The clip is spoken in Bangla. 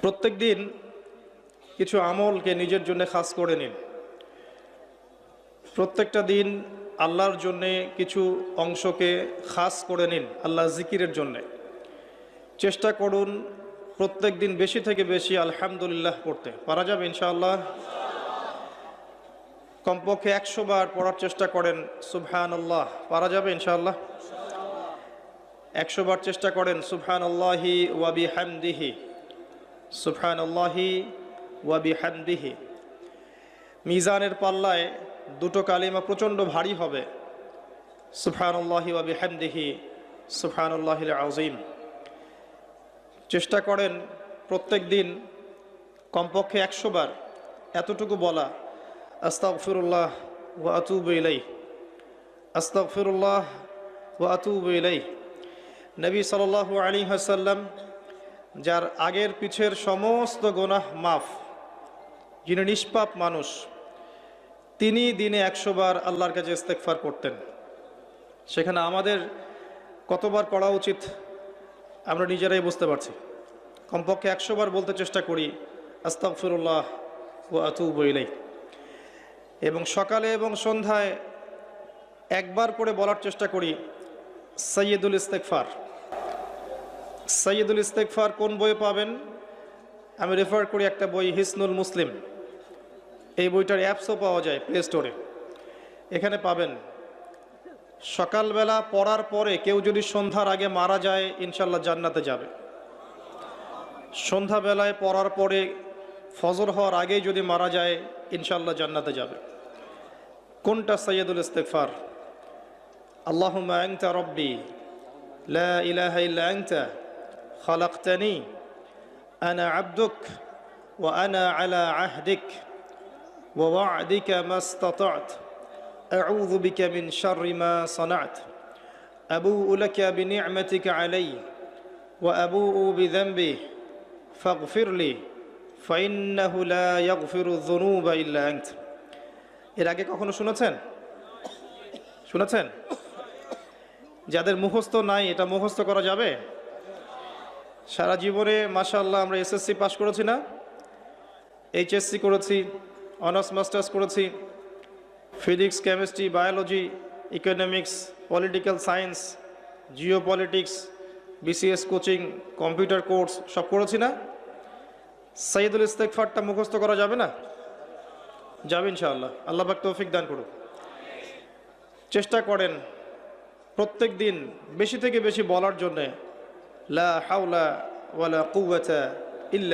প্রত্যেক দিন কিছু আমলকে নিজের জন্য খাস করে নিন। প্রত্যেকটা দিন আল্লাহর জন্যে কিছু অংশকে খাস করে নিন আল্লাহ জিকিরের জন্যে। চেষ্টা করুন প্রত্যেক দিন বেশি থেকে বেশি আলহামদুলিল্লাহ পড়তে। পারা যাবে ইনশাআল্লাহ? কমপক্ষে 100 বার পড়ার চেষ্টা করেন সুবহানাল্লাহ। পারা যাবে ইনশাআল্লাহ? 100 বার চেষ্টা করেন সুবহানাল্লাহি ওয়া বিহামদিহি, সুবহানাল্লাহি ওয়া বিহামদিহি। মিজানের পাল্লায় দুটো কালিমা প্রচণ্ড ভারী হবে, সুবহানাল্লাহি ওয়া বিহামদিহি, সুবহানাল্লাহিল আযীম। চেষ্টা করেন প্রত্যেক দিন কমপক্ষে 100 বার এতটুকু বলা, আস্তাগফিরুল্লাহ ওয়া আতুবু ইলাইহি, আস্তাগফিরুল্লাহ ওয়া আতুবু ইলাইহি। নবী সাল্লাল্লাহু আলাইহি ওয়াসাল্লাম, যার আগের পিছের সমস্ত গুনাহ মাফ, যিনি নিষ্পাপ মানুষ, তিনি দিনে 100 বার আল্লাহর কাছে ইস্তেগফার করতেন। সেখানে আমাদের কতবার করা উচিত আমরা নিজেরাই বুঝতে পারছি। কমপক্ষে 100 বার বলতে চেষ্টা করি আস্তাগফিরুল্লাহ ওয়া আতুবু ইলাইহি। এবং সকালে এবং সন্ধ্যায় একবার করে বলার চেষ্টা করি সাইয়্যিদুল ইস্তেগফার। সাইয়্যিদুল ইস্তেগফার কোন বইয়ে পাবেন? আমি রেফার করি একটা বই, হিসনুল মুসলিম। এই বইটার অ্যাপসও পাওয়া যায় প্লে স্টোরে, এখানে পাবেন। সকালবেলা পড়ার পরে কেউ যদি সন্ধ্যার আগে মারা যায় ইনশাল্লাহ জান্নাতে যাবে। সন্ধ্যাবেলায় পড়ার পরে ফজর হওয়ার আগেই যদি মারা যায় ইনশাল্লাহ জান্নাতে যাবে। কোনটা সাইয়্যিদুল ইস্তেগফার? আল্লাহুম্মা আনতা রাব্বি লা ইলাহা ইল্লা আনতা খালাকতানি আনা আবদুক ওয়া আনা আলা আহদিক ওয়া ওয়া'দিকা মাস্তাতা'ত আউযু বিকা মিন শাররি মা সানা'ত আবুউ লাকা বিনি'মাতিকা আলাইয়া ওয়া আবুউ বিযানবি ফাগফিরলি ফাইন্নাহু লা ইয়াগফিরু যুনুবা ইল্লা আনতা। এর আগে কখনো শুনেছেন? শুনেছেন? যাদের মুখস্থ নাই, এটা মুখস্থ করা যাবে? সারা জীবনে মাশাআল্লাহ আমরা এসএসসি পাস করেছি না, এইচএসসি করেছি, অনার্স মাস্টার্স করেছি, physics, chemistry, biology, economics, political science, Jio politics, BCS coaching, computer course সব করেছি না? সাইয়্যিদুল ইস্তেগফারটা মুখস্থ করা যাবে না? যাবে ইনশাআল্লাহ। আল্লাহ পাক তৌফিক দান করুন। চেষ্টা করেন প্রত্যেক দিন বেশি থেকে বেশি বলার জন্যে লা হাওলা ওয়ালা কুওয়াতা